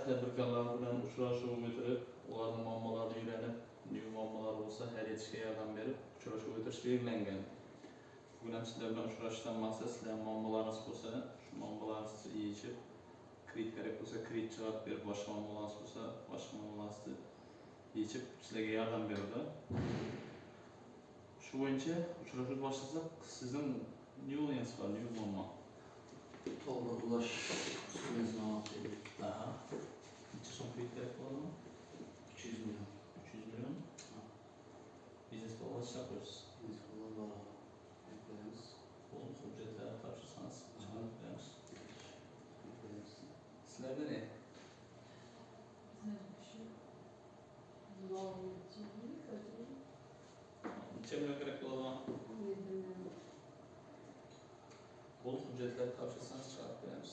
tədbirkarlar bilan uçrashuv o'tirib, ularning muammolarini o'rganib, new muammolar bo'lsa, hal etishga yordam berib, uchrashuv o'tirish belgilangan. Bugun ham sizlar bilan uchrashishdan maqsad sizlar muammolaringiz bo'lsa, shu muammolaringizni yechib, kredit kerak bo'lsa, kredit javob berib, boshqa muammolaringiz bo'lsa, boshqa muammolaringizni yechib, sizlarga yordam beradi. Shu bo'yicha uchrashuv boshlasak, sizning niyongiz bor, new muammo. To'g'ri ulash suvimizni olib Aha. Necha so'm kredit kerak bo'ladimi? 300 million. 300 million. Biznes boshlashga qo'yasiz. Biz qo'llar beramiz. Qo'l hujjatlar topshirsangiz, chiqarib beramiz. Beramiz. Sizlarda ne? Necha million kerak bo'ladimi? Qo'l hujjatlar topshirsangiz, chiqarib beramiz.